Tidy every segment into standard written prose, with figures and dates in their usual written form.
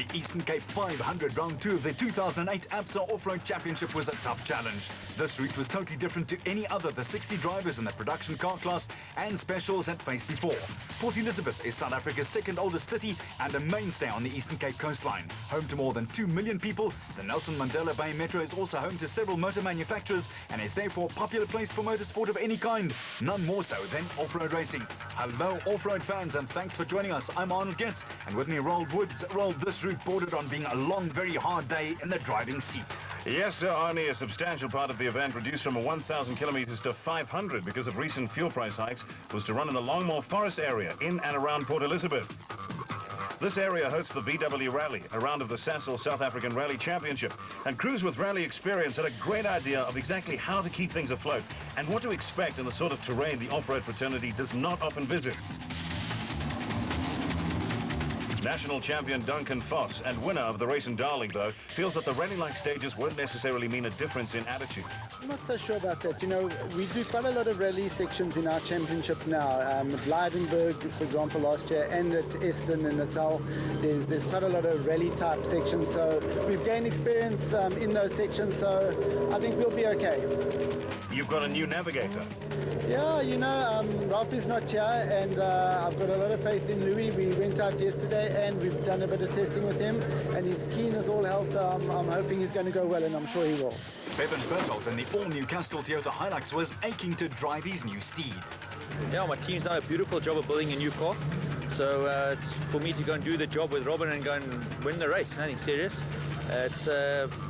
The Eastern Cape 500 Round 2 of the 2008 ABSA Off-Road Championship was a tough challenge. This route was totally different to any other the 60 drivers in the production car class and specials had faced before. Port Elizabeth is South Africa's second oldest city and a mainstay on the Eastern Cape coastline. Home to more than 2 million people, the Nelson Mandela Bay Metro is also home to several motor manufacturers and is therefore a popular place for motorsport of any kind, none more so than off-road racing. Hello off-road fans and thanks for joining us. I'm Arnold Getz and with me Roald Woods. Roald, this route bordered on being a long, very hard day in the driving seat. Yes, sir, Arnie, a substantial part of the event reduced from 1,000 kilometers to 500 because of recent fuel price hikes was to run in the Longmore Forest area in and around Port Elizabeth. This area hosts the VW Rally, a round of the Sasol South African Rally Championship. And crews with rally experience had a great idea of exactly how to keep things afloat and what to expect in the sort of terrain the off-road fraternity does not often visit. National champion Duncan Foss and winner of the race in Darling, though, feels that the rally-like stages won't necessarily mean a difference in attitude. I'm not so sure about that. You know, we do quite a lot of rally sections in our championship now. At Leidenburg, for example, last year, and at Eston and Natal, there's quite a lot of rally-type sections. So we've gained experience in those sections, so I think we'll be okay. You've got a new navigator. Yeah, you know, Ralph is not here, and I've got a lot of faith in Louis. We went out yesterday and we've done a bit of testing with him, and he's keen as all hell, so I'm hoping he's going to go well, and I'm sure he will. Bevan Berthold in the all-new Castrol Toyota Hilux was aching to drive his new steed. Yeah, my team's done a beautiful job of building a new car, so it's for me to go and do the job with Robin and go and win the race, nothing serious. It's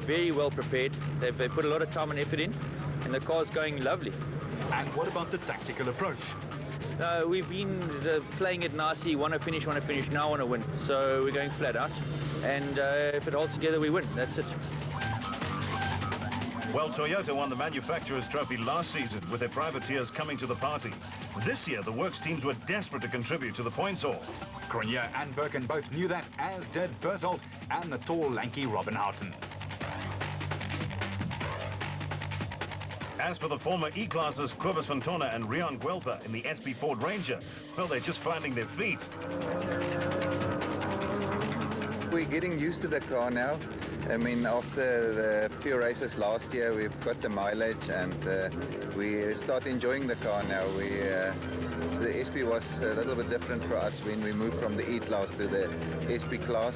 very well prepared. They put a lot of time and effort in, and the car's going lovely. And what about the tactical approach? We've been playing it nicely, want to finish, now want to win. So we're going flat out, and if it holds together, we win. That's it. Well, Toyota won the manufacturer's trophy last season with their privateers coming to the party. This year, the works teams were desperate to contribute to the points haul. Cronje and Birkin both knew that, as did Berthold and the tall, lanky Robin Houghton. As for the former E-classes, Cobus Vantona and Rian Guelpa in the SP Ford Ranger, well, they're just finding their feet. We're getting used to the car now. I mean, after the few races last year, we've got the mileage and we start enjoying the car now. The SP was a little bit different for us when we moved from the E-class to the SP class,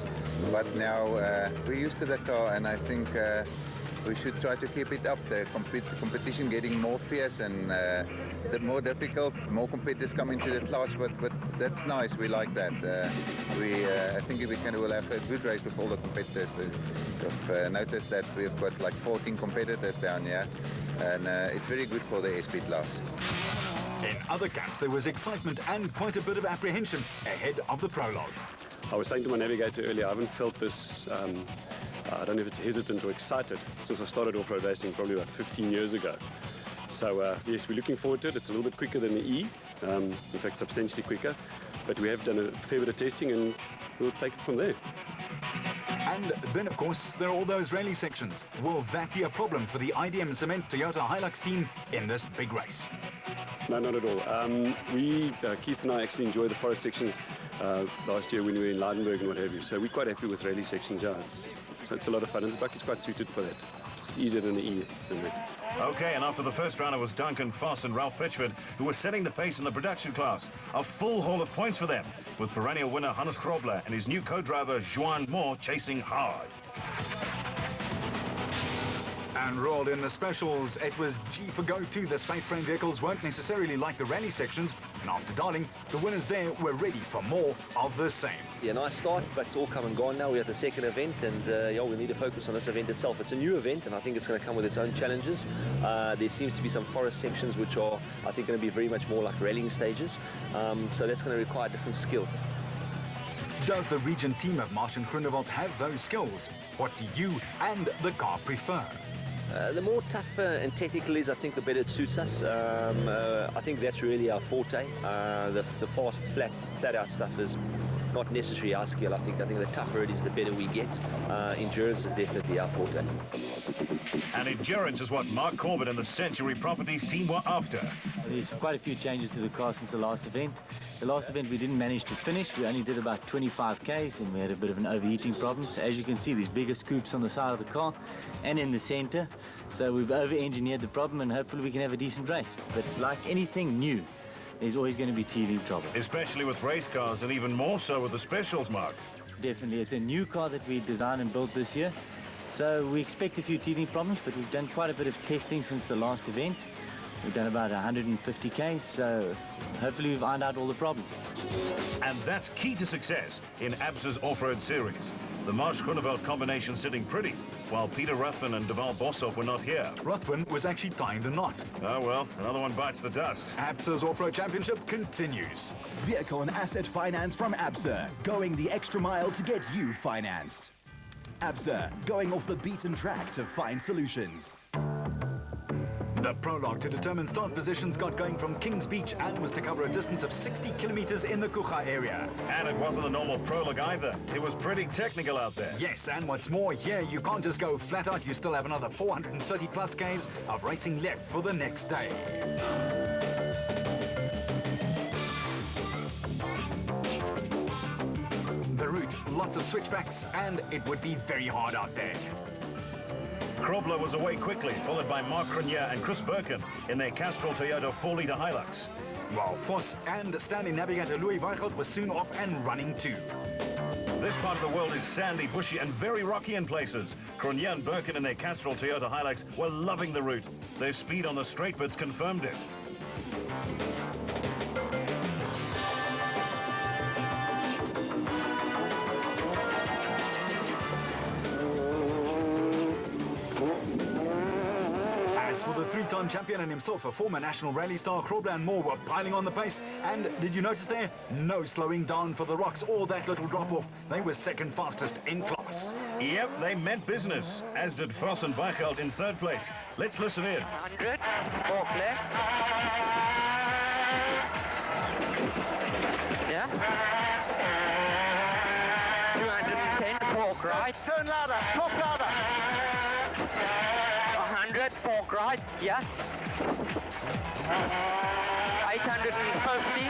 but now we're used to the car, and I think we should try to keep it up. The competition getting more fierce and more difficult, more competitors come into the class, but that's nice, we like that. I think we will have a good race with all the competitors. I've noticed that we've got like 14 competitors down here, and it's very good for the SP class. In other camps, there was excitement and quite a bit of apprehension ahead of the prologue. I was saying to my navigator earlier, I haven't felt this, I don't know if it's hesitant or excited, since I started off-road racing probably about 15 years ago. So yes, we're looking forward to it. It's a little bit quicker than the E, in fact substantially quicker, but we have done a fair bit of testing and we'll take it from there. And then, of course, there are all those rally sections. Will that be a problem for the IDM Cement Toyota Hilux team in this big race? No, not at all. Keith and I actually enjoy the forest sections last year when we were in Leidenburg and what have you. So we're quite happy with rally sections, yeah. It's a lot of fun, and the bike is quite suited for that. It's easier than the E than that. Okay, and after the first round, it was Duncan Foss and Ralph Pitchford who were setting the pace in the production class. A full haul of points for them, with perennial winner Hannes Grobler and his new co-driver Joan Moore chasing hard. And rolled in the specials, it was G for go too. The space frame vehicles weren't necessarily like the rally sections, and after Darling, the winners there were ready for more of the same. Yeah, nice start, but it's all come and gone now. We're at the second event, and yeah, we need to focus on this event itself. It's a new event, and I think it's going to come with its own challenges. There seems to be some forest sections which are, I think, going to be very much more like rallying stages, so that's going to require different skill. Does the region team of Marsh and Groenewald have those skills? What do you and the car prefer? The more tough and technical is, I think, the better it suits us. I think that's really our forte. The fast, flat-out stuff is not necessarily our skill. I think the tougher it is, the better we get. Endurance is definitely our forte. And endurance is what Mark Corbett and the Century Properties team were after. There's quite a few changes to the car since the last event. The last event we didn't manage to finish. We only did about 25 Ks and we had a bit of an overheating problem. So as you can see, there's bigger scoops on the side of the car and in the center. So we've over-engineered the problem and hopefully we can have a decent race. But like anything new, there's always going to be teething trouble. Especially with race cars and even more so with the specials, Mark. Definitely. It's a new car that we designed and built this year. So we expect a few teething problems, but we've done quite a bit of testing since the last event. We've done about 150 Ks, so hopefully we've ironed out all the problems. And that's key to success in ABSA's off-road series. The Marsh-Groeneveld combination sitting pretty, while Peter Ruthven and Deval Boshoff were not here. Ruthven was actually tying the knot. Oh well, another one bites the dust. ABSA's Off-Road Championship continues. Vehicle and asset finance from ABSA, going the extra mile to get you financed. ABSA, going off the beaten track to find solutions. The prologue to determine start positions got going from Kings Beach and was to cover a distance of 60 kilometers in the Kucha area. And it wasn't a normal prologue either. It was pretty technical out there. Yes, and what's more, here you can't just go flat out. You still have another 430 plus Ks of racing left for the next day. The route, lots of switchbacks, and it would be very hard out there. Krobler was away quickly, followed by Mark Cronier and Chris Birkin in their Castrol Toyota 4-litre Hilux. While Voss and standing navigator Louis Weichelt were soon off and running too. This part of the world is sandy, bushy and very rocky in places. Cronier and Birkin in their Castrol Toyota Hilux were loving the route. Their speed on the straight bits confirmed it. The three-time champion and himself a former national rally star, Krobler and Moore were piling on the pace. And did you notice there? No slowing down for the Rocks or that little drop-off. They were second fastest in class. Yep, they meant business, as did Voss and Weichelt in third place. Let's listen in. 100, fork left. Yeah. 210, fork right. Turn louder, talk louder. 100, fork right, yeah. 850,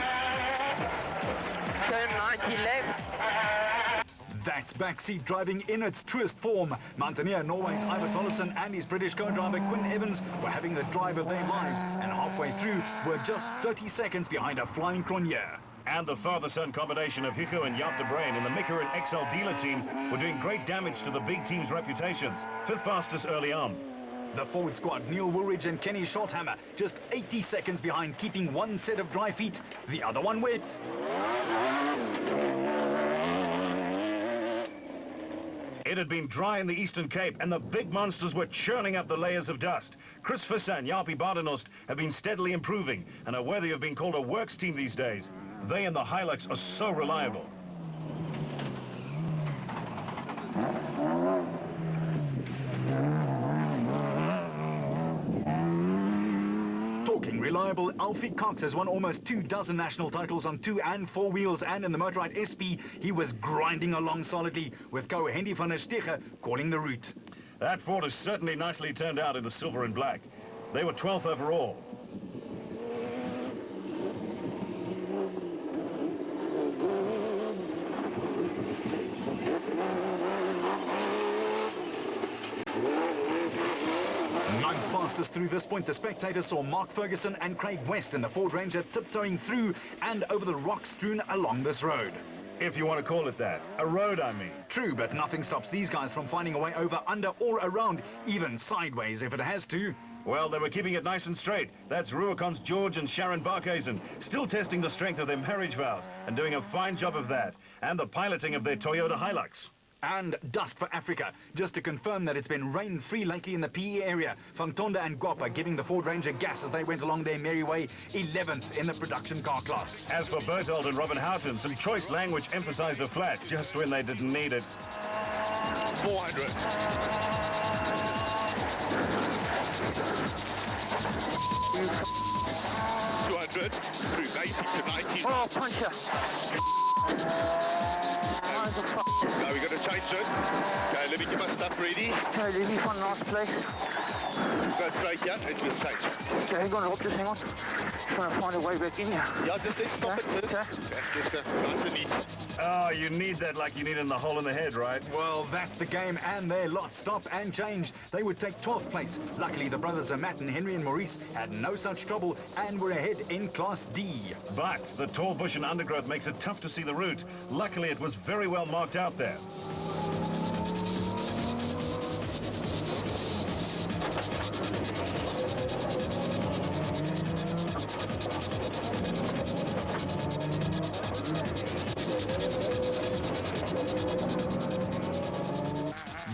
turn 90 left. That's backseat driving in its truest form. Mountaineer Norway's Ivar Tollefson and his British co-driver Quinn Evans were having the drive of their lives, and halfway through were just 30 seconds behind a flying Cronier. And the father-son combination of Hugo and Jaap de Bruin in the Michelin XL dealer team were doing great damage to the big team's reputations. Fifth fastest early on. The forward squad, Neil Woolridge and Kenny Shorthammer, just 80 seconds behind, keeping one set of dry feet, the other one wet. It had been dry in the Eastern Cape, and the big monsters were churning up the layers of dust. Chris Visser and Jaapie Badenhorst have been steadily improving, and are worthy of being called a works team these days. They and the Hilux are so reliable. Talking reliable, Alfie Cox has won almost 24 national titles on 2 and 4 wheels, and in the Motorrad SP, he was grinding along solidly, with co-Hendy van der Steege calling the route. That Ford has certainly nicely turned out in the silver and black. They were 12th overall. Ninth fastest through this point, the spectators saw Mark Ferguson and Craig West in the Ford Ranger tiptoeing through and over the rocks strewn along this road. If you want to call it that. A road, I mean. True, but nothing stops these guys from finding a way over, under, or around, even sideways if it has to. Well, they were keeping it nice and straight. That's Ruacon's George and Sharon Barkhuizen, still testing the strength of their marriage vows and doing a fine job of that, and the piloting of their Toyota Hilux. And dust for Africa. Just to confirm that it's been rain-free lately in the PE area. Van Tonda and Guapa giving the Ford Ranger gas as they went along their merry way, 11th in the production car class. As for Berthold and Robin Houghton, some choice language emphasized the flat just when they didn't need it. 400. Through 80 to 90. Oh, puncher. No, we got to change it. Okay, let me get my stuff ready. Okay, Libby from last place. Go straight, yeah, into the straight. Okay, hang on, Rob, just hang on. Trying to find a way back in here. Yeah, just stop it first. Okay, just go nice and easy. Oh, you need that like you need in the hole in the head, right? Well, that's the game, and their lot stop and change. They would take 12th place. Luckily, the brothers Matt and Henry and Maurice had no such trouble and were ahead in Class D. But the tall bush and undergrowth makes it tough to see the route. Luckily, it was very well marked out there.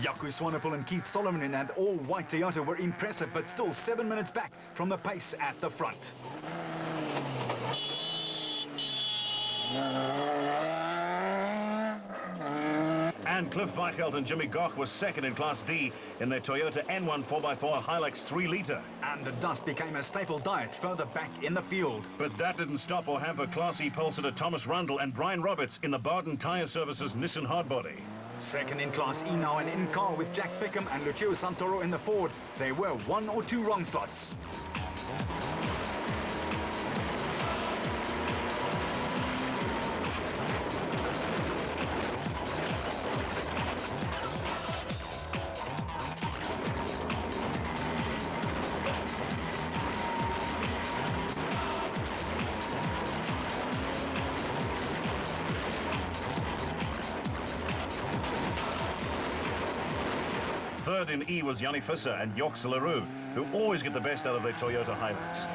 Jaco Swanepoel and Keith Solomon in an all-white Toyota were impressive, but still 7 minutes back from the pace at the front. And Cliff Weichelt and Jimmy Goch were second in Class D in their Toyota N1 4x4 Hilux 3-litre. And the dust became a staple diet further back in the field. But that didn't stop or hamper Class E pole sitter Thomas Rundle and Brian Roberts in the Barden Tyre Services Nissan Hardbody. Second in Class E now and in car with Jack Pickham and Lucio Santoro in the Ford. There were 1 or 2 wrong slots. Third in E was Yanni Visser and Joks Leroux, who always get the best out of their Toyota Hilux.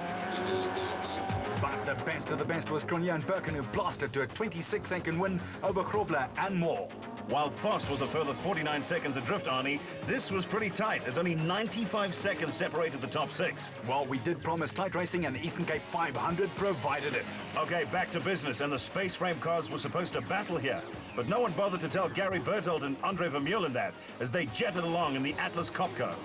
But the best of the best was Cronje Birken, who blasted to a 26-second win over Grobler and Moore. While Voss was a further 49 seconds adrift, Arnie, this was pretty tight, as only 95 seconds separated the top 6. Well, we did promise tight racing, and the Eastern Cape 500 provided it. Okay, back to business, and the space frame cars were supposed to battle here. But no one bothered to tell Gary Berthold and Andre Vermeulen that, as they jetted along in the Atlas Copco.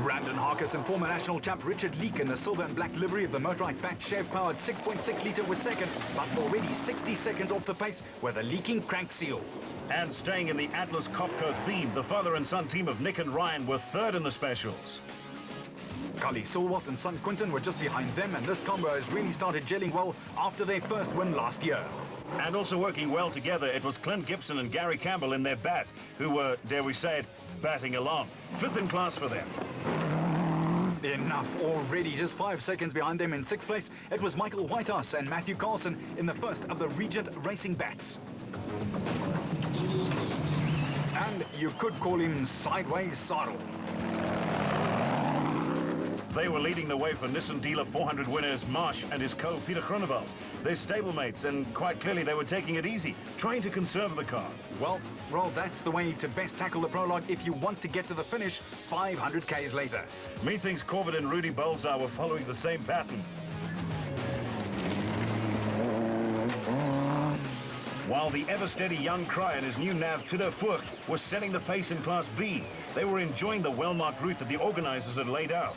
Brandon Harkis and former national champ Richard Leake in the silver and black livery of the Motorite backed Chev-powered 6.6-litre was second, but already 60 seconds off the pace with a leaking crank seal. And staying in the Atlas Copco theme, the father and son team of Nick and Ryan were third in the specials. Kali Silwat and son Quinton were just behind them, and this combo has really started gelling well after their first win last year. And also working well together, it was Clint Gibson and Gary Campbell in their bat, who were, dare we say it, batting along. Fifth in class for them. Enough already, just 5 seconds behind them in 6th place. It was Michael Whitehouse and Matthew Carlson in the first of the Regent Racing bats. And you could call him Sideways Sarl. They were leading the way for Nissan Dealer 400 winners Marsh and his co Peter Groenewald. They're stablemates, and quite clearly they were taking it easy, trying to conserve the car. Well, that's the way to best tackle the prologue if you want to get to the finish 500 Ks later. Methinks Corbett and Rudy Bolzar were following the same pattern. While the ever-steady young Cry and his new nav Tudor Furcht were setting the pace in Class B, they were enjoying the well-marked route that the organizers had laid out.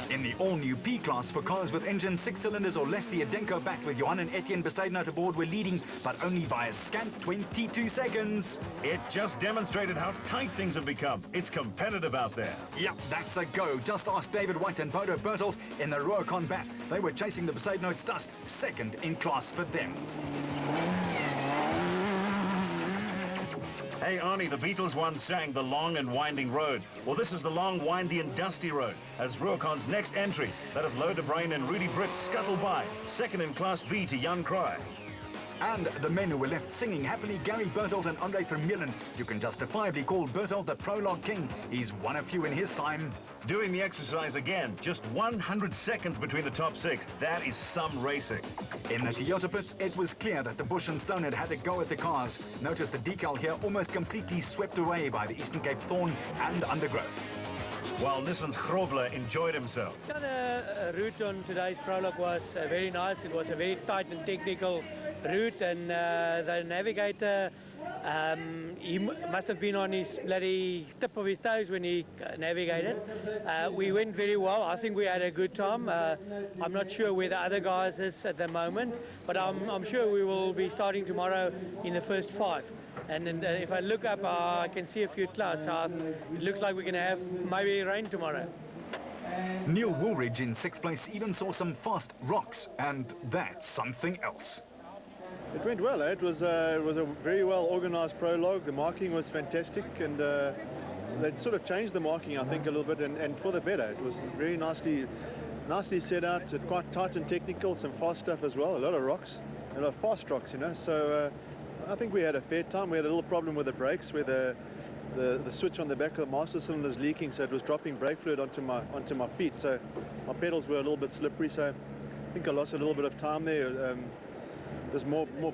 In the all-new P-Class for cars with engines 6 cylinders or less, the Adenko backed with Johan and Etienne Besaidnout aboard were leading, but only by a scant 22 seconds. It just demonstrated how tight things have become. It's competitive out there. Yep, that's a go. Just ask David White and Bodo Berthold in the Rurocon bat. They were chasing the Besaidnout's dust, second in class for them. Hey, Arnie, the Beatles once sang The Long and Winding Road. Well, this is the long, windy and dusty road, as Rurocon's next entry, that of Lo de Bruin and Rudy Britt, scuttled by, second in Class B to Jan Cry. And the men who were left singing happily, Gary Berthold and Andre Vermeulen. You can justifiably call Berthold the prologue king. He's one of few in his time. Doing the exercise again, just 100 seconds between the top 6. That is some racing. In the Toyota pits, it was clear that the Bush and Stone had a go at the cars. Notice the decal here almost completely swept away by the Eastern Cape Thorn and undergrowth. While Nissan's Grobler enjoyed himself. The route on today's prologue was very nice. It was a very tight and technical route, and the navigator He must have been on his bloody tip of his toes when he navigated. We went very well. I think we had a good time. I'm not sure where the other guys is at the moment, but I'm sure we will be starting tomorrow in the first 5. And then, if I look up, I can see a few clouds. It looks like we're going to have maybe rain tomorrow. Neil Woolridge in 6th place even saw some fast rocks, and that's something else. It went well. It was a very well organised prologue. The marking was fantastic, and they sort of changed the marking, I think, a little bit, and for the better. It was very nicely set out, quite tight and technical, some fast stuff as well, a lot of rocks, a lot of fast rocks, you know. So I think we had a fair time. We had a little problem with the brakes, where the switch on the back of the master cylinder is leaking, so it was dropping brake fluid onto my feet. So my pedals were a little bit slippery. So I think I lost a little bit of time there. There's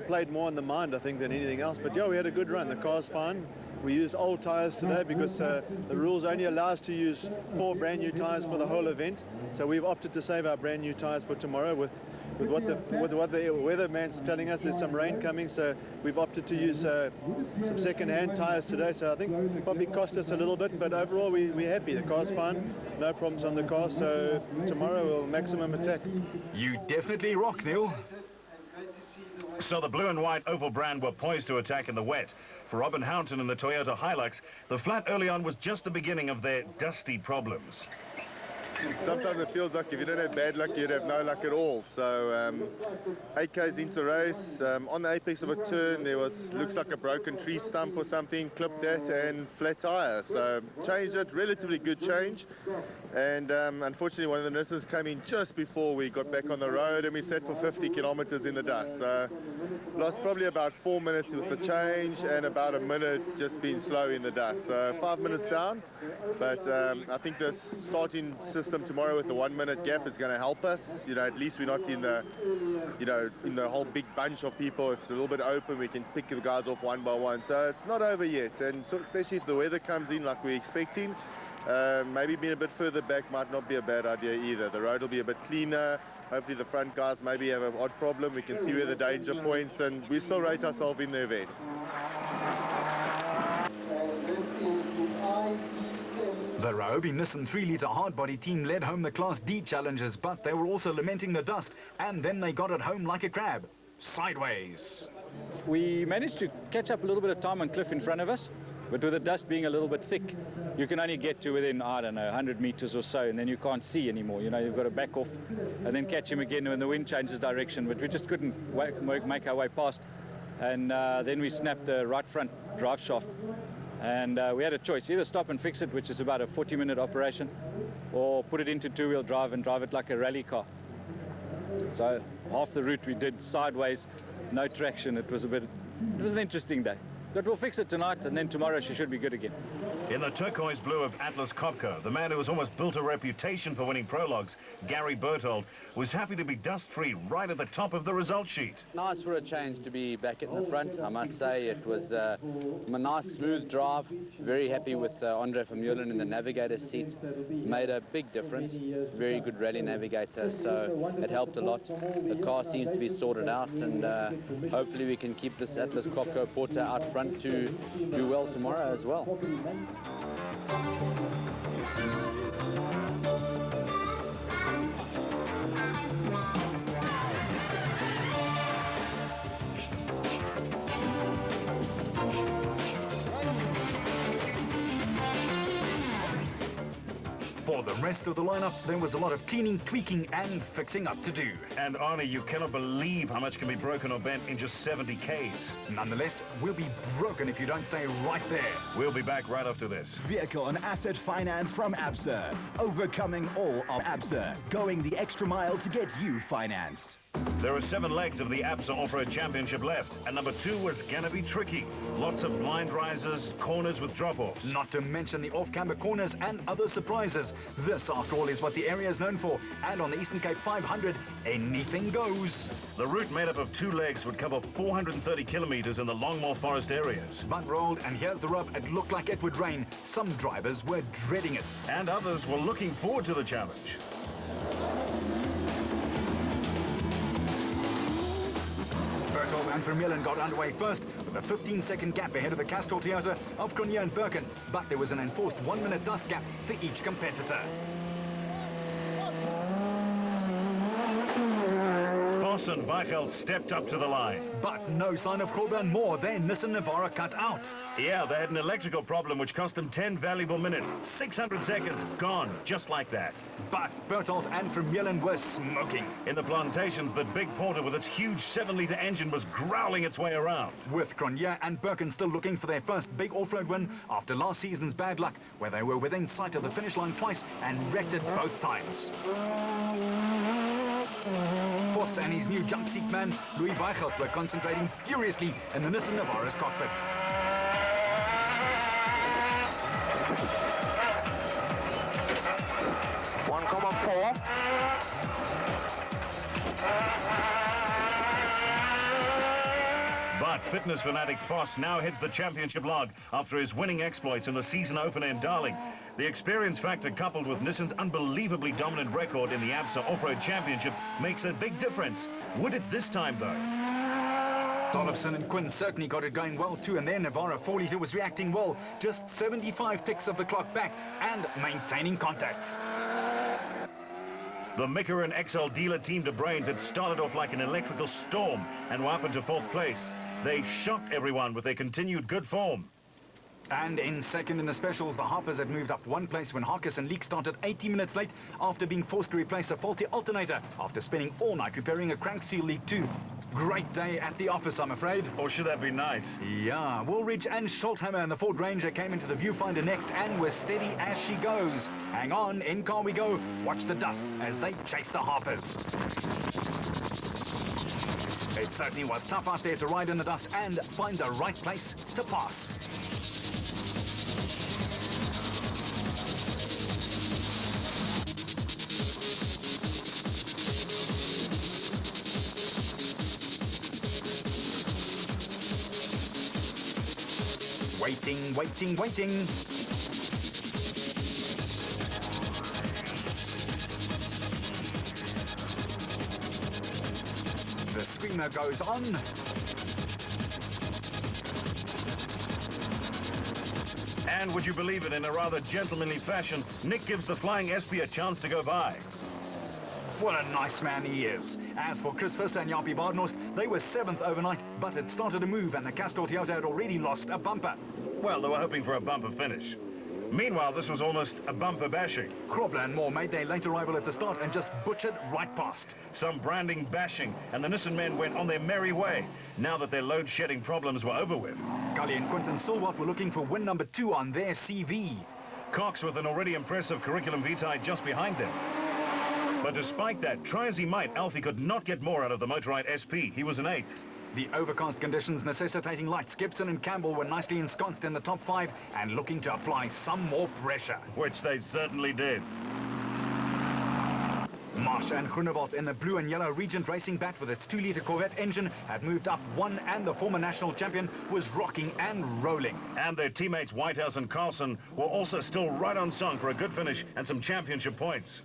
played more on the mind, I think, than anything else. But yeah, we had a good run. The car's fine. We used old tyres today because the rules only allow us to use 4 brand new tyres for the whole event. So we've opted to save our brand new tyres for tomorrow with what the weatherman's telling us. There's some rain coming, so we've opted to use some second-hand tyres today. So I think it probably cost us a little bit, but overall we're happy. The car's fine, no problems on the car, so tomorrow we'll maximum attack. You definitely rock, Neil. So the blue and white Oval brand were poised to attack in the wet. For Robin Houghton and the Toyota Hilux, the flat early on was just the beginning of their dusty problems. Sometimes it feels like if you don't have bad luck, you'd have no luck at all. So 8 K's into the race, on the apex of a turn there looks like a broken tree stump or something, clipped that and flat tyre. So changed it, relatively good change. And unfortunately one of the nurses came in just before we got back on the road, and we sat for 50 kilometers in the dust. So lost probably about 4 minutes with the change and about a minute just being slow in the dust. So 5 minutes down, but I think the starting system tomorrow with the 1 minute gap is going to help us. You know, at least we're not in the, in the whole big bunch of people. It's a little bit open. We can pick the guys off one by one. So it's not over yet. And so especially if the weather comes in like we're expecting, maybe being a bit further back might not be a bad idea either. The road will be a bit cleaner. Hopefully the front guys maybe have an odd problem. We can see where the danger points, and we still rate ourselves in the event. The Ryobi Nissan 3-litre hardbody team led home the Class D challenges, but they were also lamenting the dust, and then they got it home like a crab. Sideways. We managed to catch up a little bit of time on Cliff in front of us, but with the dust being a little bit thick, you can only get to within, I don't know, 100 meters or so, and then you can't see anymore. You know, you've got to back off and then catch him again when the wind changes direction, but we just couldn't make our way past. And then we snapped the right front drive shaft. And we had a choice, either stop and fix it, which is about a 40-minute operation, or put it into two-wheel drive and drive it like a rally car. So half the route we did sideways, no traction. It was an interesting day. But we'll fix it tonight, and then tomorrow she should be good again. In the turquoise blue of Atlas Copco, the man who has almost built a reputation for winning prologues, Gary Berthold, was happy to be dust-free right at the top of the result sheet. Nice for a change to be back at the front. I must say it was a nice, smooth drive. Very happy with Andre Vermeulen in the navigator seat. Made a big difference. Very good rally navigator, so it helped a lot. The car seems to be sorted out, and hopefully we can keep this Atlas Copco Porter out front to do well tomorrow as well. For the rest of the lineup, there was a lot of cleaning, tweaking and fixing up to do. And Arnie, you cannot believe how much can be broken or bent in just 70 Ks. Nonetheless, we'll be broken if you don't stay right there. We'll be back right after this. Vehicle and asset finance from Absa. Overcoming all of Absa. Going the extra mile to get you financed. There are 7 legs of the Absa Off-Road Championship left, and number 2 was going to be tricky. Lots of blind risers, corners with drop-offs. Not to mention the off-camber corners and other surprises. This, after all, is what the area is known for. And on the Eastern Cape 500, anything goes. The route made up of 2 legs would cover 430 kilometers in the Longmore Forest areas. But rolled, and here's the rub, it looked like it would rain. Some drivers were dreading it. And others were looking forward to the challenge. Berthold and Vermeulen got underway first with a 15-second gap ahead of the Castrol Toyota of Cronje and Birken, but there was an enforced 1-minute dust gap for each competitor. Voss and Weichelt stepped up to the line. But no sign of Grobler and Moore. Then Nissan Navara cut out. Yeah, they had an electrical problem which cost them 10 valuable minutes. 600 seconds gone, just like that. But Berthold and Vermeulen were smoking. In the plantations, that big Porter with its huge 7-litre engine was growling its way around. With Cronje and Birken still looking for their first big off-road win after last season's bad luck, where they were within sight of the finish line twice and wrecked it both times. Voss and his new jump seat man, Louis Weichelt, were concentrating furiously in the Nissan Navara's cockpit. But fitness fanatic Voss now heads the championship log after his winning exploits in the season opener in Darling. The experience factor coupled with Nissan's unbelievably dominant record in the ABSA Off-Road Championship makes a big difference. Would it this time, though? Tollefson and Quinn certainly got it going well too, and their Navara 4-litre was reacting well, just 75 ticks of the clock back and maintaining contact. The Mika and XL dealer team De Brains had started off like an electrical storm and were up into 4th place. They shocked everyone with their continued good form. And in second in the specials, the Harpers had moved up 1 place when Harkis and Leek started 80 minutes late after being forced to replace a faulty alternator after spending all night repairing a crank seal leak too. Great day at the office, I'm afraid. Or should that be night? Yeah, Woolridge and Schulthammer and the Ford Ranger came into the viewfinder next and were steady as she goes. Hang on, in car we go. Watch the dust as they chase the Harpers. It certainly was tough out there to ride in the dust and find the right place to pass. Waiting, waiting, waiting. The screamer goes on. And would you believe it, in a rather gentlemanly fashion, Nick gives the Flying SP a chance to go by. What a nice man he is. As for Chris Visser and Jaapie Badenhorst, they were 7th overnight, but it started to move and the Castrol Toyota had already lost a bumper. Well, they were hoping for a bumper finish. Meanwhile, this was almost a bumper bashing. Grobler and Moore made their late arrival at the start and just butchered right past. Some branding bashing, and the Nissan men went on their merry way, now that their load-shedding problems were over with. Gully and Quinton Silwatt were looking for win number 2 on their CV. Cox with an already impressive curriculum vitae just behind them. But despite that, try as he might, Alfie could not get more out of the Motorride SP. He was an 8th. The overcast conditions necessitating lights, Gibson and Campbell were nicely ensconced in the top 5 and looking to apply some more pressure. Which they certainly did. Marsh and Groenewald in the blue and yellow Regent Racing bat with its 2-litre Corvette engine had moved up 1 and the former national champion was rocking and rolling. And their teammates Whitehouse and Carlson were also still right on song for a good finish and some championship points.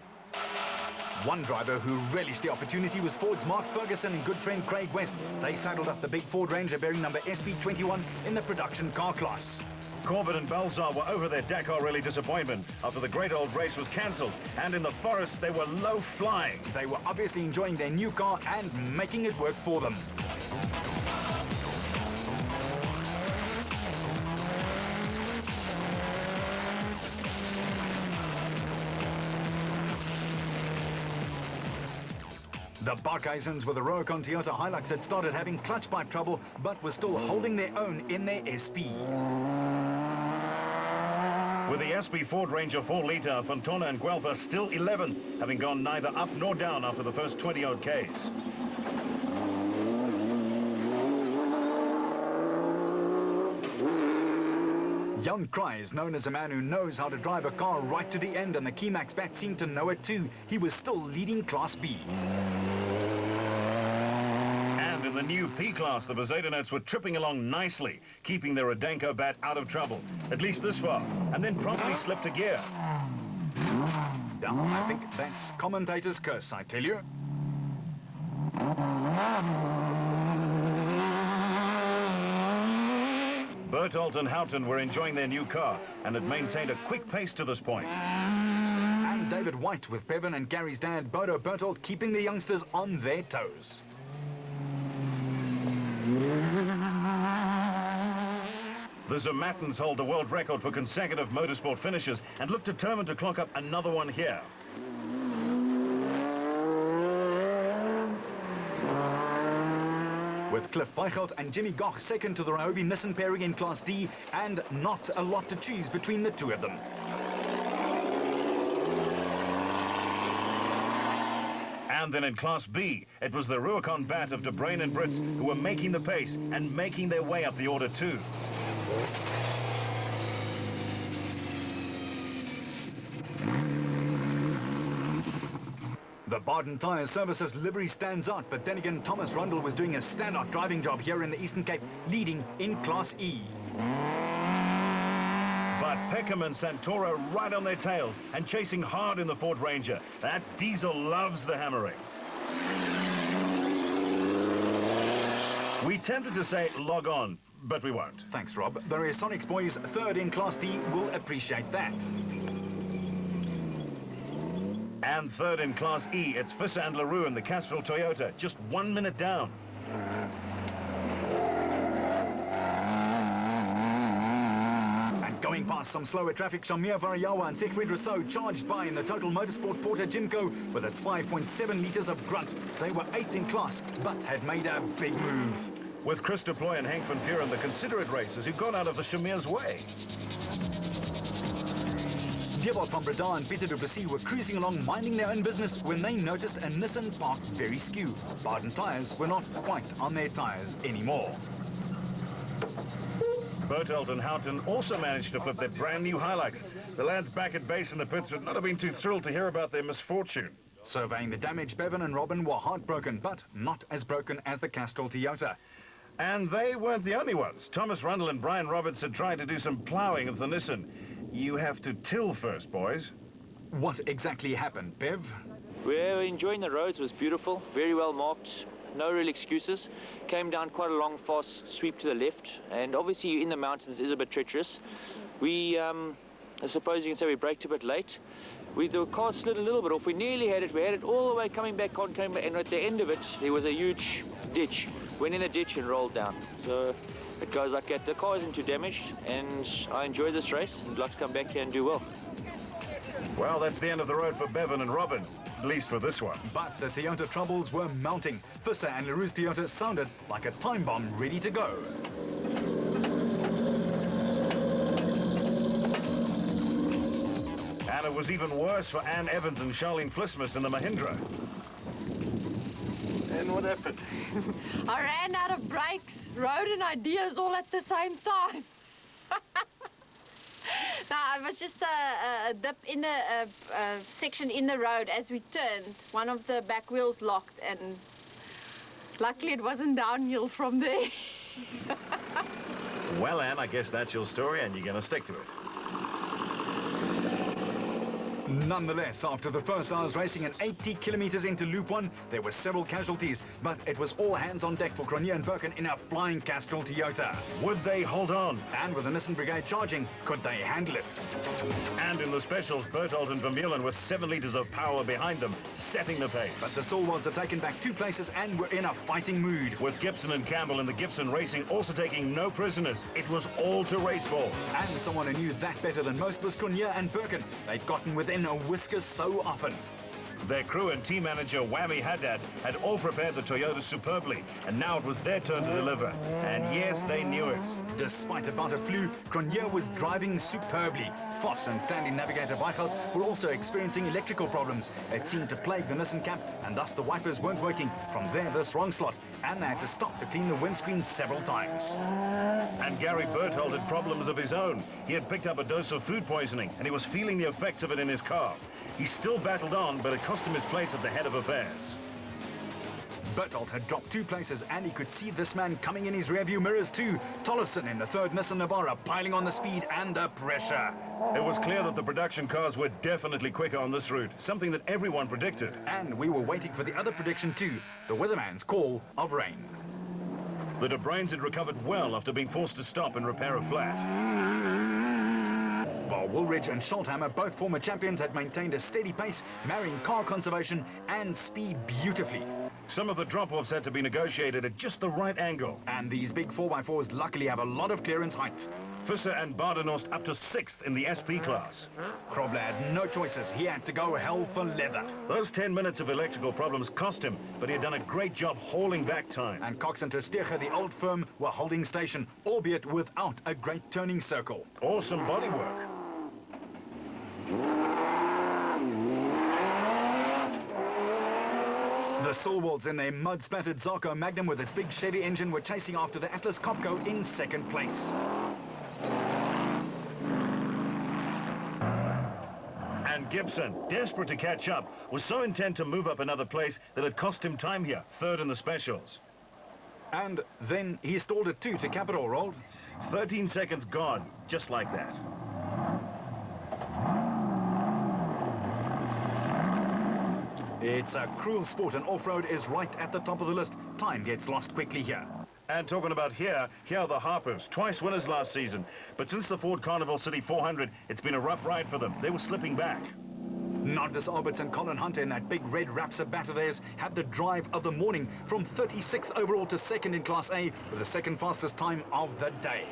One driver who relished the opportunity was Ford's Mark Ferguson and good friend Craig West. They saddled up the big Ford Ranger bearing number SP21 in the production car class. Corbett and Balzar were over their Dakar Rally disappointment after the great old race was cancelled, and in the forest they were low flying. They were obviously enjoying their new car and making it work for them. The Barkhuizens with the Ruricon Toyota Hilux had started having clutch pipe trouble, but were still holding their own in their SP. With the SP Ford Ranger 4-litre, Fontana and Guelph still 11th, having gone neither up nor down after the first 20-odd Ks. Jan Kraai is known as a man who knows how to drive a car right to the end, and the Keymax bat seemed to know it too. He was still leading Class B. And in the new P-Class, the Bezuidenhoutes were tripping along nicely, keeping their Rodenko bat out of trouble, at least this far, and then promptly slipped a gear. I think that's commentator's curse, I tell you. Berthold and Houghton were enjoying their new car and had maintained a quick pace to this point. And David White with Bevan and Gary's dad, Bodo Berthold, keeping the youngsters on their toes. The Zermattens hold the world record for consecutive motorsport finishes and look determined to clock up another one here. With Cliff Weichelt and Jimmy Goch second to the Ryobi Nissan pairing in Class D, and not a lot to choose between the two of them. And then in Class B, it was the Rubicon Bat of De Bruyn and Brits who were making the pace and making their way up the order too. The Barden Tyre Services livery stands out, but then again, Thomas Rundle was doing a standout driving job here in the Eastern Cape, leading in Class E. But Peckham and Santoro right on their tails and chasing hard in the Ford Ranger. That diesel loves the hammering. We tempted to say log on, but we won't. Thanks, Rob. The Sonics boys, third in Class D, will appreciate that. And third in Class E, it's Visser and LaRue in the Castrol Toyota, just 1 minute down. And going past some slower traffic, Shamir Varayawa and Siegfried Rousseau charged by in the Total Motorsport Porter Jimco with its 5.7 litres of grunt. They were 8th in class, but had made a big move. With Chris de Ploy and Henk van Vuren, the considerate racers who got out of the Shamir's way. Diewold van Breda and Peter du Plessis were cruising along, minding their own business, when they noticed a Nissan parked very skew. Barden tyres were not quite on their tyres anymore. Berthold and Houghton also managed to flip their brand new Hilux. The lads back at base in the pits would not have been too thrilled to hear about their misfortune. Surveying the damage, Bevan and Robin were heartbroken, but not as broken as the Castrol Toyota. And they weren't the only ones. Thomas Rundle and Brian Roberts had tried to do some ploughing of the Nissan. You have to till first, boys. What exactly happened, Bev? We were enjoying the roads. It was beautiful, very well marked, no real excuses. Came down quite a long, fast sweep to the left, and obviously in the mountains is a bit treacherous. We, I suppose you can say we braked a bit late. The car slid a little bit off. We nearly had it. We had it all the way coming back on, and at the end of it, there was a huge ditch. Went in a ditch and rolled down. So it goes like that. The car isn't too damaged, and I enjoy this race. I'd like to come back here and do well. Well, that's the end of the road for Bevan and Robin, at least for this one. But the Toyota troubles were mounting. Visser and LaRue's Toyota sounded like a time bomb ready to go. And it was even worse for Ann Evans and Charlene Flismus in the Mahindra. And what happened? I ran out of brakes, road and ideas all at the same time. No, it was just a dip in the section in the road as we turned. One of the back wheels locked, and luckily it wasn't downhill from there. Well, Ann, I guess that's your story, and you're going to stick to it. Nonetheless, after the first hour's racing and 80 kilometers into Loop 1, there were several casualties, but it was all hands on deck for Cronje and Birkin in a flying Castrol Toyota. Would they hold on? And with the Nissan Brigade charging, could they handle it? And in the specials, Berthold and Vermeulen with 7 litres of power behind them, setting the pace. But the Stalwarts have taken back 2 places and were in a fighting mood. With Gibson and Campbell in the Gibson Racing also taking no prisoners. It was all to race for. And someone who knew that better than most was Cronje and Birkin. They'd gotten within a whisker so often. Their crew and team manager Whammy Haddad had all prepared the Toyota superbly, and now it was their turn to deliver. And yes, they knew it. Despite a bout of flu, Cronje was driving superbly. Voss and standing navigator Weichelt were also experiencing electrical problems. It seemed to plague the Nissan Cap, and thus the wipers weren't working. From there, this wrong slot, and they had to stop to clean the windscreen several times. And Gary Berthold had problems of his own. He had picked up a dose of food poisoning, and he was feeling the effects of it in his car. He still battled on, but it cost him his place at the head of affairs. Berthold had dropped 2 places, and he could see this man coming in his rearview mirrors too. Tollefson in the 3rd Nissan Navara, piling on the speed and the pressure. It was clear that the production cars were definitely quicker on this route, something that everyone predicted. And we were waiting for the other prediction too, the weatherman's call of rain. The De Bruins had recovered well after being forced to stop and repair a flat. While Woolridge and Scholthammer, both former champions, had maintained a steady pace, marrying car conservation and speed beautifully. Some of the drop-offs had to be negotiated at just the right angle. And these big 4x4s luckily have a lot of clearance height. Visser and Badenhorst up to 6th in the SP class. Krobler had no choices. He had to go hell for leather. Those 10 minutes of electrical problems cost him, but he had done a great job hauling back time. And Cox and Tersteger, the old firm, were holding station, albeit without a great turning circle. Awesome bodywork. The Stalwarts in their mud-splattered Zarko Magnum with its big Chevy engine were chasing after the Atlas Copco in second place. And Gibson, desperate to catch up, was so intent to move up another place that it cost him time here, third in the specials. And then he stalled it too to cap it all, Rold. 13 seconds gone, just like that. It's a cruel sport and off-road is right at the top of the list. Time gets lost quickly here. And talking about here are the Harpers, twice winners last season. But since the Ford Carnival City 400, it's been a rough ride for them. They were slipping back. Nardis Alberts and Colin Hunter in that big red Raptor bat of theirs had the drive of the morning from 36 overall to second in Class A with the second fastest time of the day.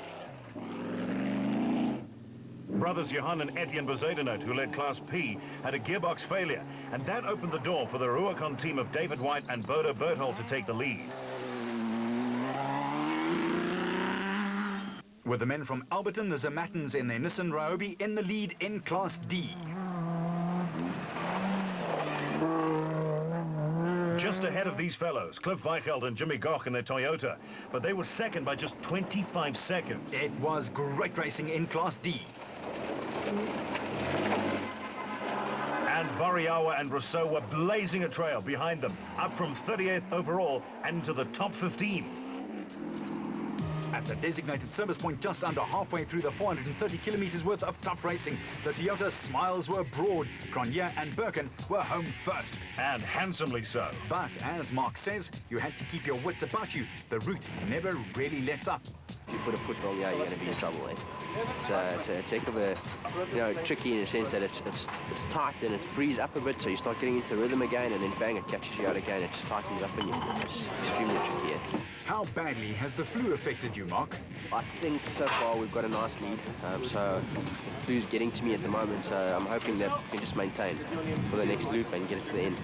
Brothers Johan and Etienne Bezuidenhout, who led Class P, had a gearbox failure, and that opened the door for the Ruacon team of David White and Bodo Berthold to take the lead. With the men from Alberton, the Zermattens in their Nissan Ryobi in the lead in Class D. Just ahead of these fellows, Cliff Weichelt and Jimmy Goch in their Toyota, but they were second by just 25 seconds. It was great racing in Class D. And Variawa and Rousseau were blazing a trail behind them, up from 38th overall and into the top 15. At the designated service point just under halfway through the 430 kilometers worth of tough racing, the Toyota smiles were broad. Cronje and Birkin were home first. And handsomely so. But as Mark says, you had to keep your wits about you. The route never really lets up. If you put a foot wrong, yeah, you're going to be in trouble, eh? It's a heck of a, tricky in the sense that it's tight and it frees up a bit, so you start getting into the rhythm again, and then bang, it catches you out again. It just tightens up in you. It's extremely tricky, eh? How badly has the flu affected you, Mark? I think so far we've got a nice lead, so the flu's getting to me at the moment, so I'm hoping that we can just maintain for the next loop and get it to the end.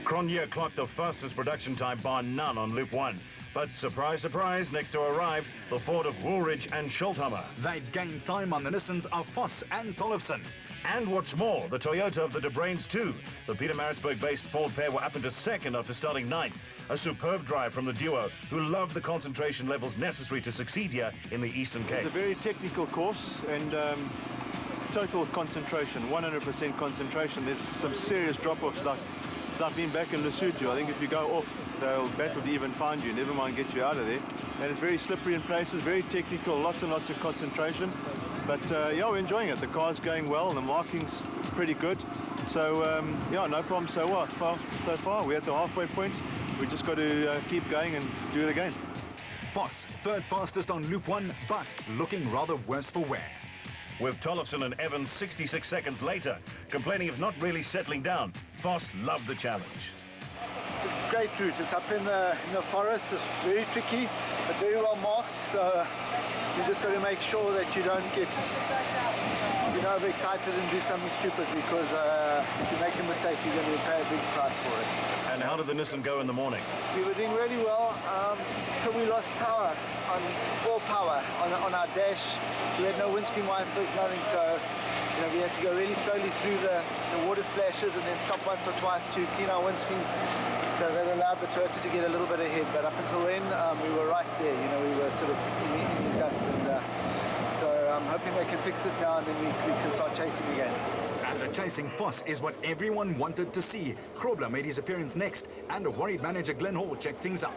Cronje clocked the fastest production time bar none on Loop 1. But surprise, surprise, next to arrived the Ford of Woolridge and Scholthammer. They'd gained time on the Nissans of Voss and Tollefson. And what's more, the Toyota of the De Bruins too. The Peter Maritzburg-based Ford pair were up into second after starting ninth. A superb drive from the duo, who loved the concentration levels necessary to succeed here in the Eastern Cape. It's a very technical course and total concentration, 100% concentration. There's some serious drop-offs. Like being back in Lesotho, I think if you go off, they'll battle to even find you, never mind get you out of there. And it's very slippery in places, very technical, lots and lots of concentration. But yeah, we're enjoying it. The car's going well, and the marking's pretty good. So yeah, no problem so far. We're at the halfway point. We just got to keep going and do it again. Voss, third fastest on Loop 1, but looking rather worse for wear. With Tollefson and Evans 66 seconds later, complaining of not really settling down, Voss loved the challenge. It's a great route. It's up in the forest. It's very tricky, but very well marked. So you just got to make sure that you don't get overexcited and do something stupid, because if you make a mistake, you're going to pay a big price for it. And how did the Nissan go in the morning? We were doing really well, but we lost power, all power on our dash. We had no windscreen wipers, nothing, so we had to go really slowly through the water splashes and then stop once or twice to clean our windscreen. So that allowed the Toyota to get a little bit ahead, but up until then we were right there. We were sort of in the dust, and so I'm hoping they can fix it now, and then we can start chasing again. And the chasing Voss is what everyone wanted to see. Krobler made his appearance next, and a worried manager Glenn Hall checked things out.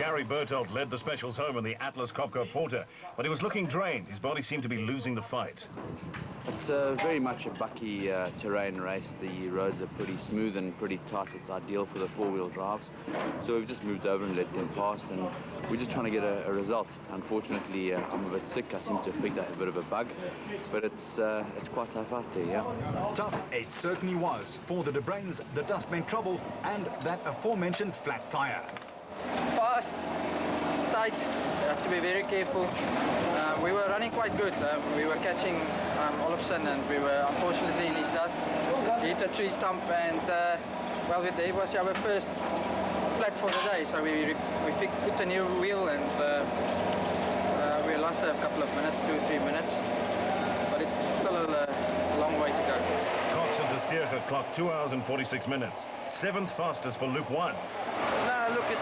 Gary Bertelt led the specials home in the Atlas Copco Porter, but he was looking drained. His body seemed to be losing the fight. It's very much a bucky terrain race. The roads are pretty smooth and pretty tight. It's ideal for the four-wheel drives. So we've just moved over and let them pass, and we're just trying to get a result. Unfortunately, I'm a bit sick. I seem to have picked up a bit of a bug, but it's quite tough out there, yeah. Tough, it certainly was. For the De Bruins, the dust meant trouble, and that aforementioned flat tire. Fast, tight, you have to be very careful. We were running quite good. We were catching Olofsson, and we were unfortunately in his dust. He hit a tree stump, and well, it was our first flat for the day, so we put a new wheel, and we lost a couple of minutes, 2 or 3 minutes, but it's still a long way to go. Cox and De Steerge clocked 2 hours and 46 minutes. 7th fastest for Loop 1. No, look, it's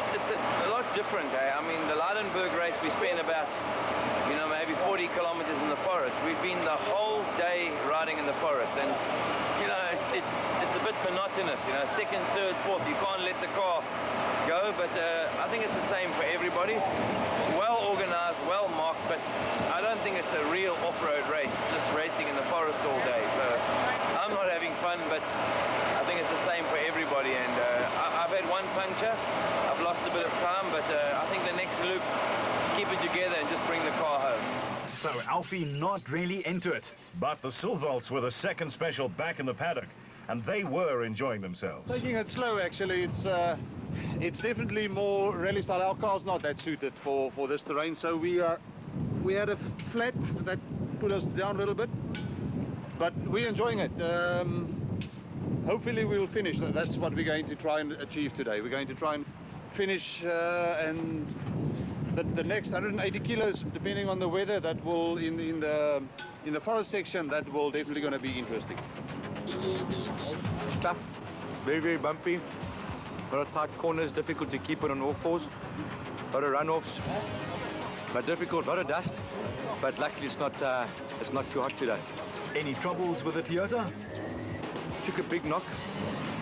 a lot different, eh? I mean, the Leidenburg race, we spent about, maybe 40 kilometers in the forest. We've been the whole day riding in the forest, and, it's a bit monotonous, 2nd, 3rd, 4th. You can't let the car go, but I think it's the same for everybody. Well organized, well marked, but I don't think it's a real off-road race, just racing in the forest all day. So I'm not having fun, but I think it's the same for everybody. And I've had one puncture, I've lost a bit of time, but I think the next loop, keep it together and just bring the car home. So Alfie not really into it. But the Silvolts were the 2nd special back in the paddock, and they were enjoying themselves. Taking it slow, actually. It's definitely more rally style. Our car's not that suited for this terrain, so we had a flat that put us down a little bit, but we're enjoying it. Hopefully we'll finish. That's what we're going to try and achieve today. We're going to try and finish, and the next 180 kilos, depending on the weather, that will in the forest section, that will definitely going to be interesting. Tough, very, very bumpy. A lot of tight corners, difficult to keep it on all fours. A lot of runoffs, but difficult, a lot of dust. But luckily it's not too hot today. Any troubles with the Toyota? Took a big knock,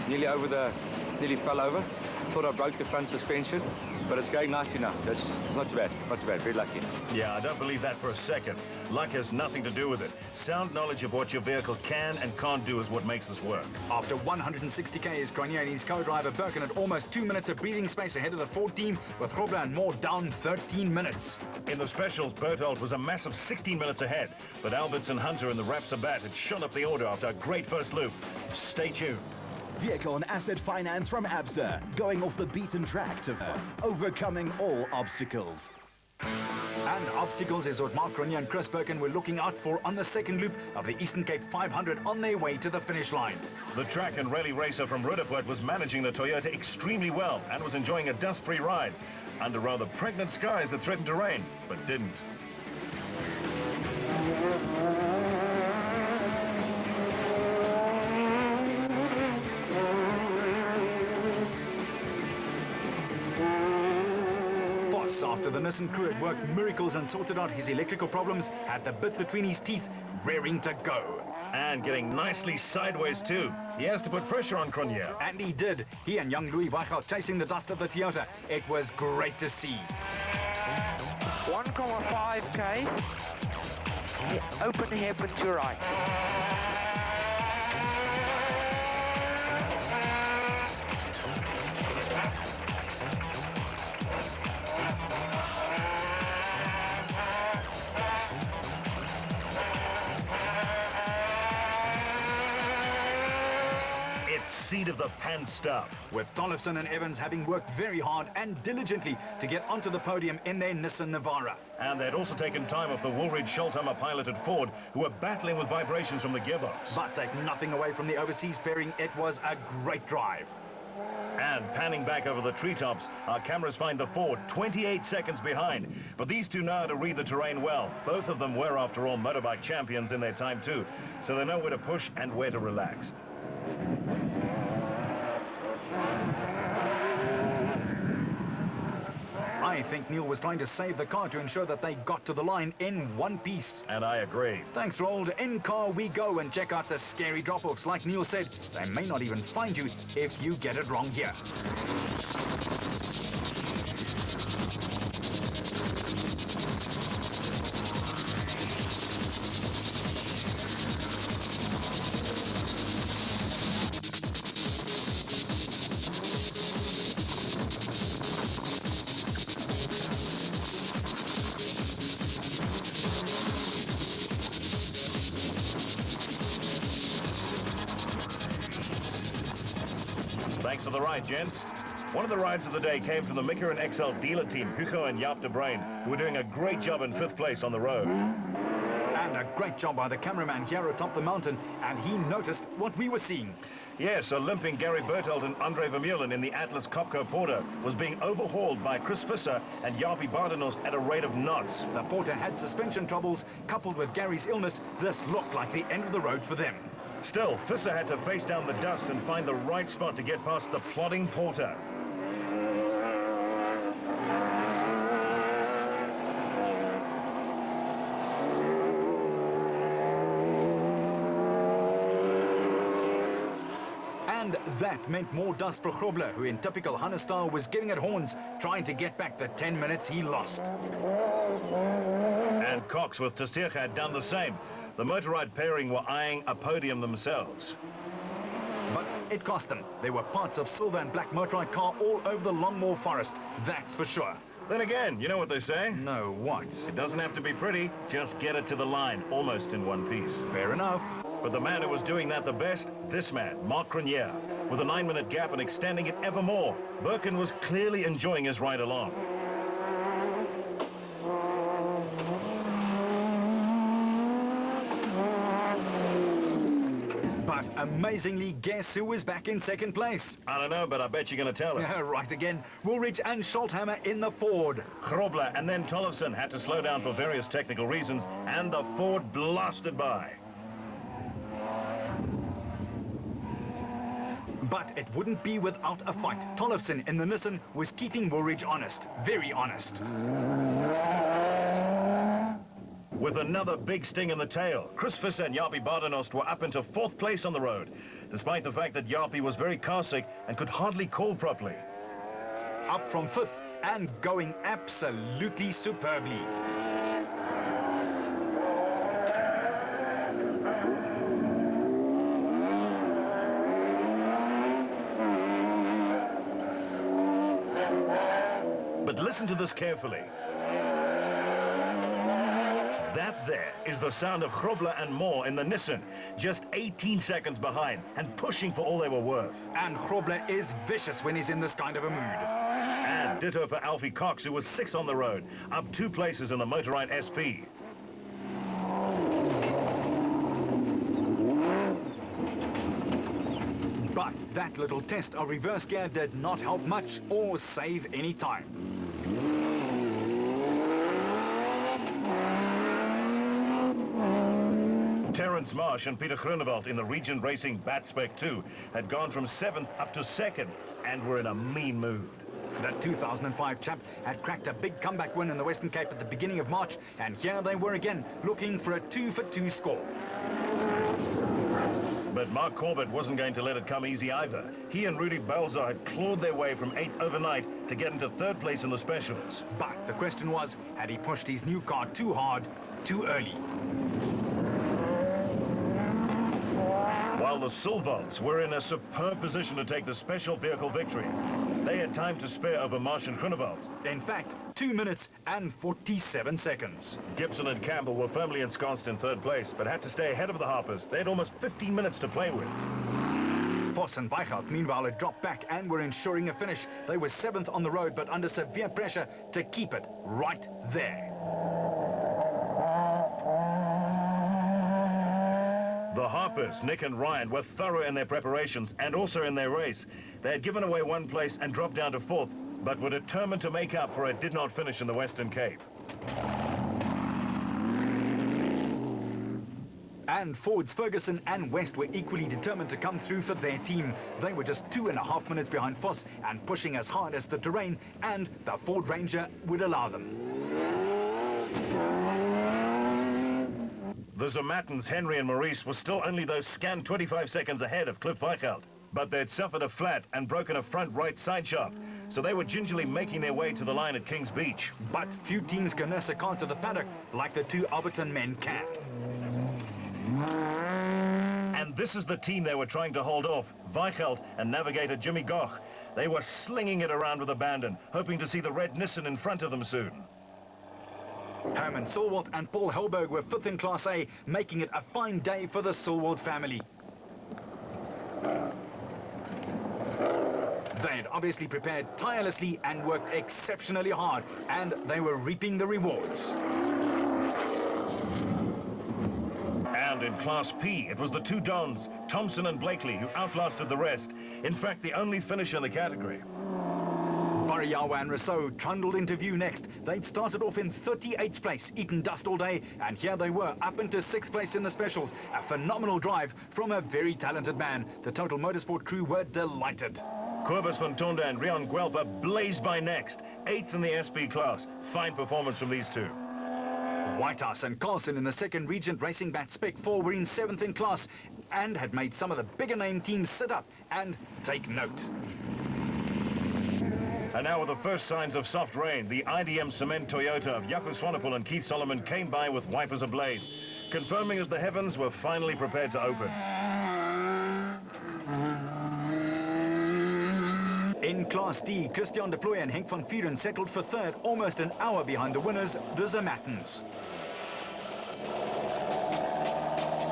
nearly fell over. Thought I broke the front suspension, but it's going nicely now. It's not too bad, very lucky. Yeah, I don't believe that for a second. Luck has nothing to do with it. Sound knowledge of what your vehicle can and can't do is what makes this work. After 160 Ks, Cronje and his co-driver Birkin had almost 2 minutes of breathing space ahead of the Ford team, with Grobler and Moore down 13 minutes. In the specials, Bertelt was a massive 16 minutes ahead, but Alberts and Hunter in the Rapsabat had shot up the order after a great first loop. Stay tuned. Vehicle and asset finance from ABSA, going off the beaten track to overcoming all obstacles. And obstacles is what Mark Cronje and Chris Birkin were looking out for on the 2nd loop of the Eastern Cape 500 on their way to the finish line. The track and rally racer from Roodepoort was managing the Toyota extremely well and was enjoying a dust-free ride under rather pregnant skies that threatened to rain, but didn't. After the Nissan crew had worked miracles and sorted out his electrical problems, had the bit between his teeth, raring to go. And getting nicely sideways too. He has to put pressure on Cronje. And he did. He and young Louis Weichel chasing the dust of the Toyota. It was great to see. 1.5 K. Open hairpin to right. Seat of the pants stuff. With Tollefson and Evans having worked very hard and diligently to get onto the podium in their Nissan Navara. And they'd also taken time off the Woolridge Scholthammer piloted Ford, who were battling with vibrations from the gearbox. But take nothing away from the overseas pairing, it was a great drive. And panning back over the treetops, our cameras find the Ford 28 seconds behind. But these two know how to read the terrain well. Both of them were, after all, motorbike champions in their time too. So they know where to push and where to relax. I think Neil was trying to save the car to ensure that they got to the line in one piece. And I agree. Thanks, Roald. In car we go and check out the scary drop-offs. Like Neil said, they may not even find you if you get it wrong here. to the right, gents. One of the rides of the day came from the Mika and XL dealer team, Hugo and Jaap de Bruin, who were doing a great job in 5th place on the road. And a great job by the cameraman here atop the mountain, and he noticed what we were seeing. Yes, a limping Gary Berthold and Andre Vermeulen in the Atlas Copco Porter was being overhauled by Chris Visser and Jaapie Badenhorst at a rate of knots. The Porter had suspension troubles, coupled with Gary's illness. This looked like the end of the road for them. Still, Visser had to face down the dust and find the right spot to get past the plodding Porter. And that meant more dust for Grobler, who in typical Hannes style was giving it horns, trying to get back the 10 minutes he lost. And Cox with Tessier had done the same. The Motorrad pairing were eyeing a podium themselves. But it cost them. There were parts of silver and black Motorrad car all over the Longmore Forest, that's for sure. Then again, you know what they say? No, what? It doesn't have to be pretty, just get it to the line, almost in one piece. Fair enough. But the man who was doing that the best, this man, Marc Grenier. With a 9-minute gap and extending it ever more, Birkin was clearly enjoying his ride along. But amazingly, guess who was back in 2nd place? I don't know, but I bet you're going to tell us. Yeah, right again. Woolridge and Scholthammer in the Ford. Grobler and then Tollefson had to slow down for various technical reasons, and the Ford blasted by. But it wouldn't be without a fight. Tollefson in the Nissan was keeping Woolridge honest. Very honest. With another big sting in the tail, Chris Visser and Jaapie Badenhorst were up into 4th place on the road, despite the fact that Jaapie was very car sick and could hardly call properly. Up from 5th and going absolutely superbly. But listen to this carefully. That there is the sound of Grobler and Moore in the Nissan, just 18 seconds behind and pushing for all they were worth. And Grobler is vicious when he's in this kind of a mood. And ditto for Alfie Cox, who was 6th on the road, up 2 places in the Motorrad SP. But that little test of reverse gear did not help much or save any time. Terence Marsh and Peter Groenewald in the Region Racing Batspec 2 had gone from 7th up to 2nd and were in a mean mood. The 2005 chap had cracked a big comeback win in the Western Cape at the beginning of March, and here they were again, looking for a 2-for-2 score. But Mark Corbett wasn't going to let it come easy either. He and Rudy Balzar had clawed their way from 8th overnight to get into 3rd place in the specials. But the question was, had he pushed his new car too hard, too early? While the Silvalds were in a superb position to take the special vehicle victory, they had time to spare over Marsh and Groenewald. In fact, 2 minutes and 47 seconds. Gibson and Campbell were firmly ensconced in 3rd place, but had to stay ahead of the Harpers. They had almost 15 minutes to play with. Vos and Weichelt, meanwhile, had dropped back and were ensuring a finish. They were 7th on the road, but under severe pressure to keep it right there. The Harpers, Nick and Ryan, were thorough in their preparations and also in their race. They had given away 1 place and dropped down to 4th, but were determined to make up for it did not finish in the Western Cape. And Fords, Ferguson and West were equally determined to come through for their team. They were just 2.5 minutes behind Voss and pushing as hard as the terrain and the Ford Ranger would allow them. The Zermattens, Henry and Maurice were still only those scant 25 seconds ahead of Cliff Weichelt, but they'd suffered a flat and broken a front right side shaft, so they were gingerly making their way to the line at Kings Beach. But few teams can nurse a car to the paddock like the 2 Alberton men can. And this is the team they were trying to hold off, Weichelt and navigator Jimmy Goch. They were slinging it around with abandon, hoping to see the red Nissan in front of them soon. Herman Silwald and Paul Helberg were 5th in Class A, making it a fine day for the Silwald family. They had obviously prepared tirelessly and worked exceptionally hard, and they were reaping the rewards. And in Class P, it was the two Dons, Thompson and Blakely, who outlasted the rest. In fact, the only finish in the category. Variawa and Rousseau trundled into view next. They'd started off in 38th place, eaten dust all day, and here they were, up into 6th place in the specials. A phenomenal drive from a very talented man. The Total Motorsport crew were delighted. Cobus van Tonda and Rian Guelpa blazed by next, 8th in the SP class. Fine performance from these two. Whitehouse and Carlson in the second Regent Racing Bat Spec 4 were in 7th in class and had made some of the bigger name teams sit up and take note. And now with the first signs of soft rain, the IDM Cement Toyota of Jaco Swanepoel and Keith Solomon came by with wipers ablaze, confirming that the heavens were finally prepared to open. In Class D, Christian de Plooy and Henk van Vuren settled for third, almost an hour behind the winners, the Zermattens.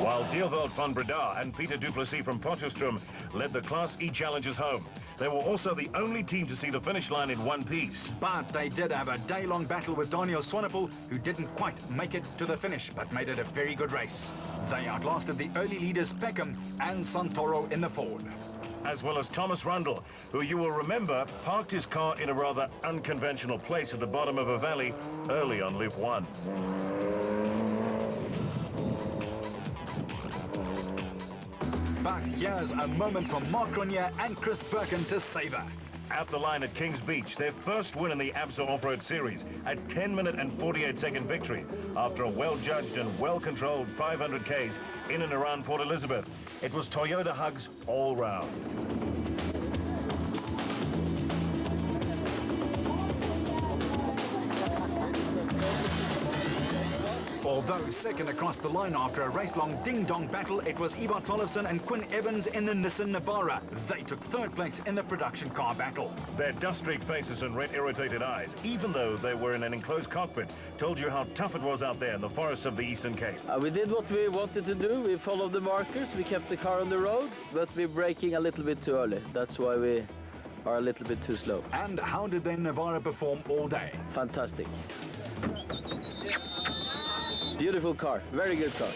While Dierveld van Breda and Peter Duplessis from Potchefstroom led the Class E challenges home. They were also the only team to see the finish line in one piece. But they did have a day-long battle with Daniel Swanepoel, who didn't quite make it to the finish, but made it a very good race. They outlasted the early leaders Peckham and Santoro in the Ford. As well as Thomas Rundle, who you will remember parked his car in a rather unconventional place at the bottom of a valley early on Loop 1. But here's a moment from Mark Grenier and Chris Birkin to savour. At the line at Kings Beach, their first win in the ABSA Off-Road Series, a 10-minute and 48-second victory after a well-judged and well-controlled 500 Ks in and around Port Elizabeth. It was Toyota hugs all round. Although second across the line after a race-long ding-dong battle, it was Ivar Tollefson and Quinn Evans in the Nissan Navara. They took third place in the production car battle. Their dust-streaked faces and red irritated eyes, even though they were in an enclosed cockpit, told you how tough it was out there in the forests of the Eastern Cape. We did what we wanted to do. We followed the markers, we kept the car on the road, but we're braking a little bit too early. That's why we are a little bit too slow. And how did their Navara perform all day? Fantastic. Beautiful car, very good car.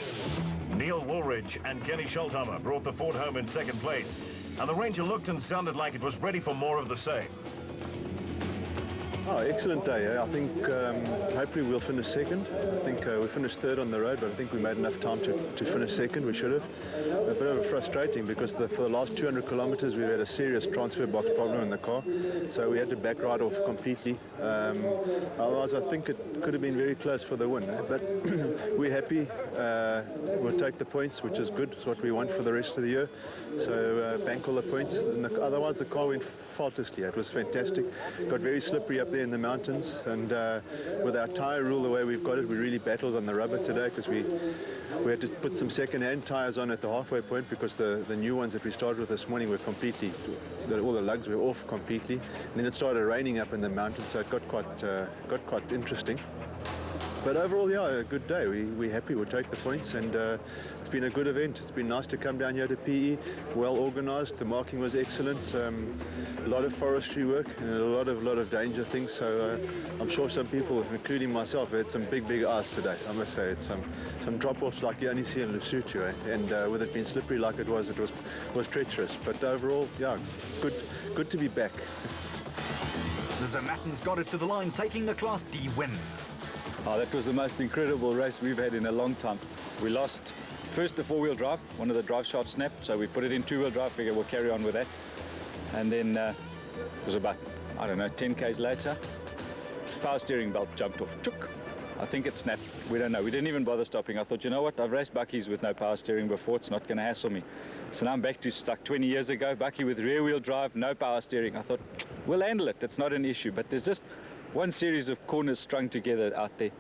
Neil Woolridge and Kenny Schulthammer brought the Ford home in second place, and the Ranger looked and sounded like it was ready for more of the same. Oh, excellent day. I think hopefully we'll finish second. I think we finished third on the road, but I think we made enough time to finish second. We should have. A bit of frustrating because for the last 200 kilometers we've had a serious transfer box problem in the car, so we had to back right off completely. Otherwise I think it could have been very close for the win, but we're happy. We'll take the points, which is good. It's what we want for the rest of the year. So bank all the points. And otherwise the car went faultlessly. It was fantastic. Got very slippery up there in the mountains, and with our tyre rule the way we've got it, we really battled on the rubber today because we had to put some second-hand tyres on at the halfway point because the new ones that we started with this morning were completely, all the lugs were off completely, and then it started raining up in the mountains, so it got quite interesting. But overall, yeah, a good day. We're happy. We'll take the points, and it's been a good event. It's been nice to come down here to PE. Well organised. The marking was excellent. A lot of forestry work and a lot of danger things. So I'm sure some people, including myself, had some big ice today. I must say, it's some drop-offs like you only see in Lesotho, and with it being slippery like it was treacherous. But overall, yeah, good to be back. The Zermattens got it to the line, taking the Class D win. Oh, that was the most incredible race we've had in a long time. We lost first the four-wheel drive. One of the drive shafts snapped, so we put it in two-wheel drive. Figure we'll carry on with that. And then it was about, I don't know, 10 k's later, power steering belt jumped off. Chook. I think it snapped. We don't know. We didn't even bother stopping. I thought, you know what? I've raced Bucky's with no power steering before. It's not going to hassle me. So now I'm back to stuck 20 years ago. Bucky with rear-wheel drive, no power steering. I thought, we'll handle it. It's not an issue. But there's just one series of corners strung together out there,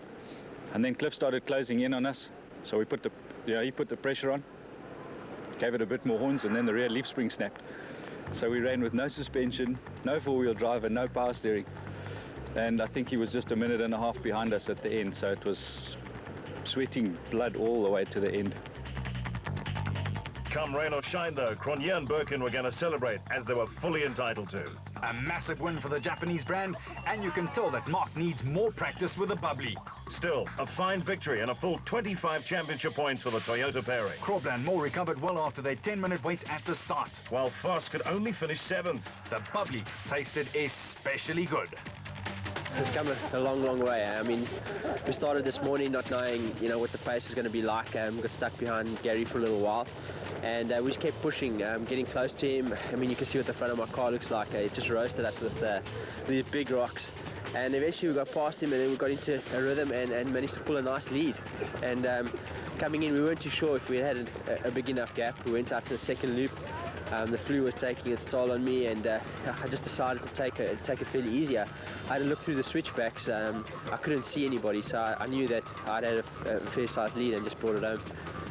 and then Cliff started closing in on us, so we put he put the pressure on, gave it a bit more horns, and then the rear leaf spring snapped. So we ran with no suspension, no four-wheel drive, and no power steering, and I think he was just a minute and a half behind us at the end, so it was sweating blood all the way to the end. Come rain or shine, though, Cronje and Birkin were going to celebrate, as they were fully entitled to. A massive win for the Japanese brand, and you can tell that Mark needs more practice with the bubbly. Still, a fine victory and a full 25 championship points for the Toyota pairing. Krobler and Moore recovered well after their 10-minute wait at the start, while Foss could only finish 7th. The bubbly tasted especially good. It's come a long, long way. I mean, we started this morning not knowing, what the pace is going to be like. Got stuck behind Gary for a little while, and we just kept pushing, getting close to him. I mean, you can see what the front of my car looks like. It just roasted us with these big rocks. And eventually we got past him, and then we got into a rhythm and managed to pull a nice lead. And coming in, we weren't too sure if we had a big enough gap. We went out to the second loop. The flu was taking its toll on me, and I just decided to take it fairly easier. I had to look through the switchbacks. I couldn't see anybody, so I knew that I'd had a fair-sized lead and just brought it home.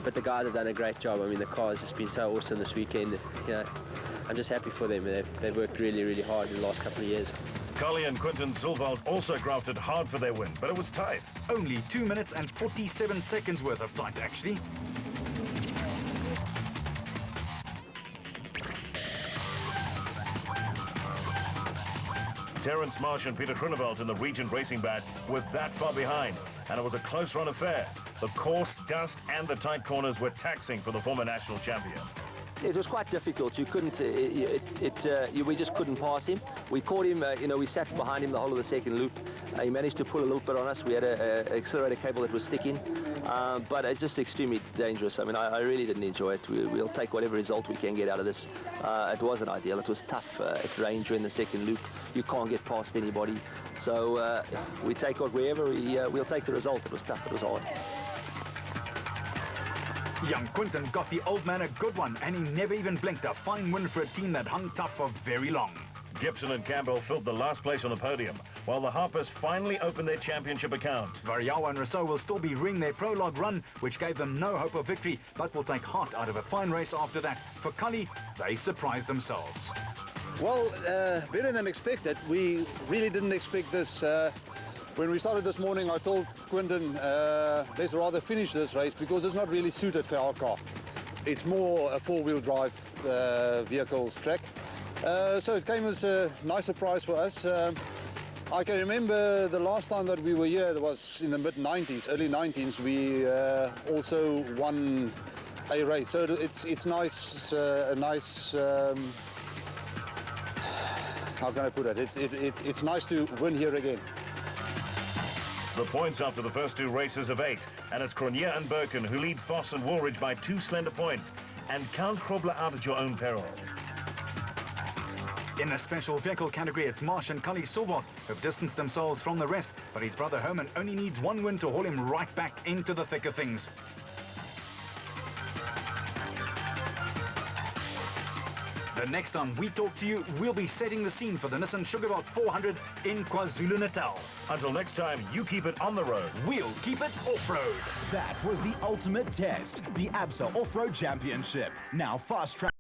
But the guys have done a great job. I mean, the car has just been so awesome this weekend. I'm just happy for them. They've worked really, really hard in the last couple of years. Cully and Quinton Zülwald also grafted hard for their win, but it was tight. Only 2 minutes and 47 seconds worth of tight, actually. Terence Marsh and Peter Groenewald in the Regent Racing Badge were that far behind, and it was a close run affair. The course, dust, and the tight corners were taxing for the former national champion. It was quite difficult. You couldn't, we just couldn't pass him. We caught him, we sat behind him the whole of the second loop. He managed to pull a little bit on us. We had an accelerator cable that was sticking, but it's just extremely dangerous. I mean, I really didn't enjoy it. We'll take whatever result we can get out of this. It wasn't ideal. It was tough. It rained during the second loop. You can't get past anybody. So we take it wherever we'll take the result. It was tough. It was hard. Young Quinton got the old man a good one, and he never even blinked. A fine win for a team that hung tough for very long. Gibson and Campbell filled the last place on the podium, while the Harpers finally opened their championship account. Variawa and Rousseau will still be ringing their prologue run, which gave them no hope of victory, but will take heart out of a fine race after that. For Cully, they surprised themselves. Well, better than expected. We really didn't expect this. When we started this morning, I told Quinton, let's rather finish this race because it's not really suited for our car. It's more a four-wheel drive vehicle's track. So it came as a nice surprise for us. I can remember the last time that we were here, it was in the mid-90s, early 90s, we also won a race. So it's nice, a nice, how can I put it? It's nice to win here again. The points after the first two races of 8, and it's Cronje and Birkin who lead Foss and Woolridge by 2 slender points. And count Krobler out at your own peril. In the special vehicle category, it's Marsh and Cully Zülwald who've distanced themselves from the rest, but his brother Herman only needs 1 win to haul him right back into the thick of things. The next time we talk to you, we'll be setting the scene for the Nissan Sugarbelt 400 in KwaZulu-Natal. Until next time, you keep it on the road. We'll keep it off-road. That was the ultimate test, the ABSA Off-Road Championship. Now fast track.